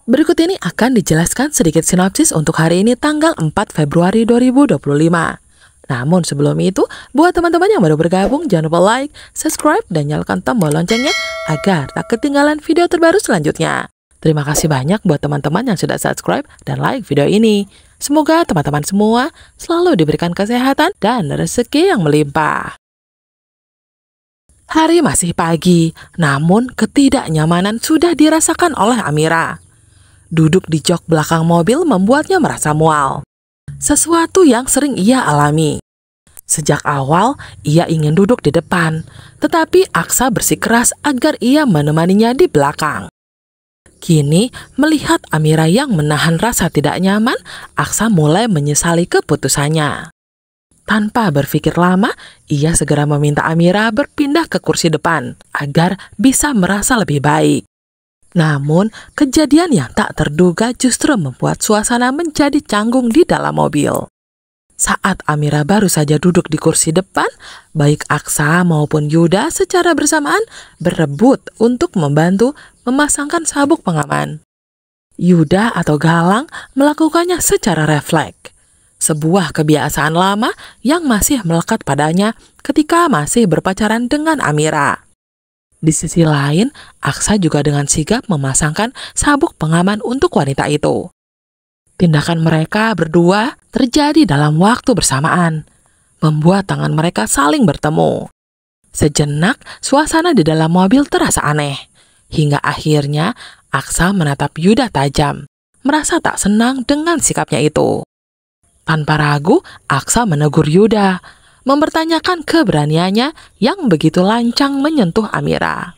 Berikut ini akan dijelaskan sedikit sinopsis untuk hari ini tanggal 4 Februari 2025. Namun sebelum itu, buat teman-teman yang baru bergabung, jangan lupa like, subscribe, dan nyalakan tombol loncengnya agar tak ketinggalan video terbaru selanjutnya. Terima kasih banyak buat teman-teman yang sudah subscribe dan like video ini. Semoga teman-teman semua selalu diberikan kesehatan dan rezeki yang melimpah. Hari masih pagi, namun ketidaknyamanan sudah dirasakan oleh Amira. Duduk di jok belakang mobil membuatnya merasa mual. Sesuatu yang sering ia alami. Sejak awal, ia ingin duduk di depan, tetapi Aksa bersikeras agar ia menemaninya di belakang. Kini, melihat Amira yang menahan rasa tidak nyaman, Aksa mulai menyesali keputusannya. Tanpa berpikir lama, ia segera meminta Amira berpindah ke kursi depan agar bisa merasa lebih baik. Namun, kejadian yang tak terduga justru membuat suasana menjadi canggung di dalam mobil. Saat Amira baru saja duduk di kursi depan, baik Aksa maupun Yuda secara bersamaan berebut untuk membantu memasangkan sabuk pengaman. Yuda atau Galang melakukannya secara refleks. Sebuah kebiasaan lama yang masih melekat padanya ketika masih berpacaran dengan Amira. Di sisi lain, Aksa juga dengan sigap memasangkan sabuk pengaman untuk wanita itu. Tindakan mereka berdua terjadi dalam waktu bersamaan, membuat tangan mereka saling bertemu. Sejenak, suasana di dalam mobil terasa aneh, hingga akhirnya Aksa menatap Yuda tajam, merasa tak senang dengan sikapnya itu. Tanpa ragu, Aksa menegur Yuda, mempertanyakan keberaniannya yang begitu lancang menyentuh Amira.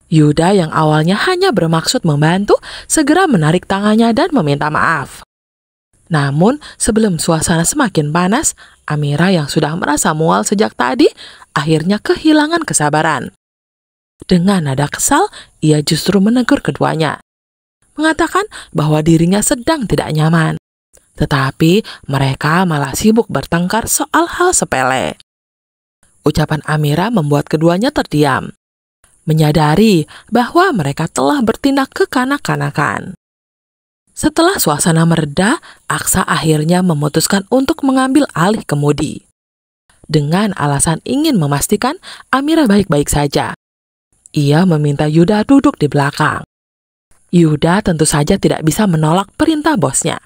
Yuda yang awalnya hanya bermaksud membantu, segera menarik tangannya dan meminta maaf. Namun, sebelum suasana semakin panas, Amira yang sudah merasa mual sejak tadi, akhirnya kehilangan kesabaran. Dengan nada kesal, ia justru menegur keduanya, mengatakan bahwa dirinya sedang tidak nyaman. Tetapi mereka malah sibuk bertengkar soal hal sepele. Ucapan Amira membuat keduanya terdiam, menyadari bahwa mereka telah bertindak kekanak-kanakan. Setelah suasana mereda, Aksa akhirnya memutuskan untuk mengambil alih kemudi. Dengan alasan ingin memastikan Amira baik-baik saja, ia meminta Yuda duduk di belakang. Yuda tentu saja tidak bisa menolak perintah bosnya,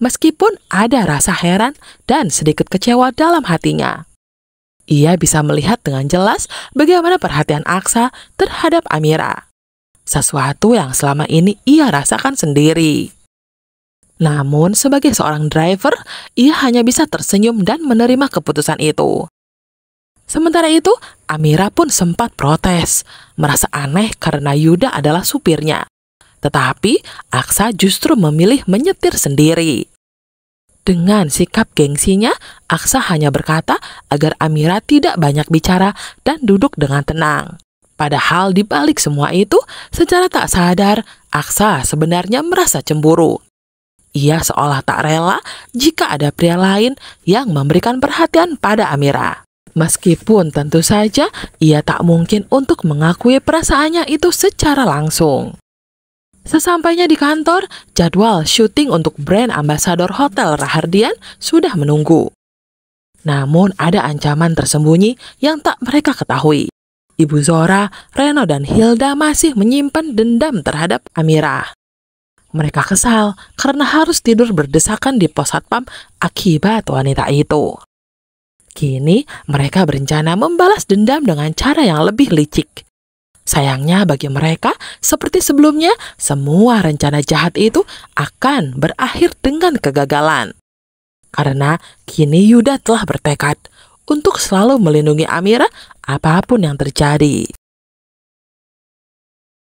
meskipun ada rasa heran dan sedikit kecewa dalam hatinya. Ia bisa melihat dengan jelas bagaimana perhatian Aksa terhadap Amira. Sesuatu yang selama ini ia rasakan sendiri. Namun, sebagai seorang driver, ia hanya bisa tersenyum dan menerima keputusan itu. Sementara itu, Amira pun sempat protes, merasa aneh karena Yuda adalah supirnya. Tetapi, Aksa justru memilih menyetir sendiri. Dengan sikap gengsinya, Aksa hanya berkata agar Amira tidak banyak bicara dan duduk dengan tenang. Padahal di balik semua itu, secara tak sadar, Aksa sebenarnya merasa cemburu. Ia seolah tak rela jika ada pria lain yang memberikan perhatian pada Amira. Meskipun tentu saja ia tak mungkin untuk mengakui perasaannya itu secara langsung. Sesampainya di kantor, jadwal syuting untuk brand ambasador Hotel Rahardian sudah menunggu. Namun ada ancaman tersembunyi yang tak mereka ketahui. Ibu Zora, Reno, dan Hilda masih menyimpan dendam terhadap Amira. Mereka kesal karena harus tidur berdesakan di pos satpam akibat wanita itu. Kini mereka berencana membalas dendam dengan cara yang lebih licik. Sayangnya bagi mereka, seperti sebelumnya, semua rencana jahat itu akan berakhir dengan kegagalan. Karena kini Yuda telah bertekad untuk selalu melindungi Amira apapun yang terjadi.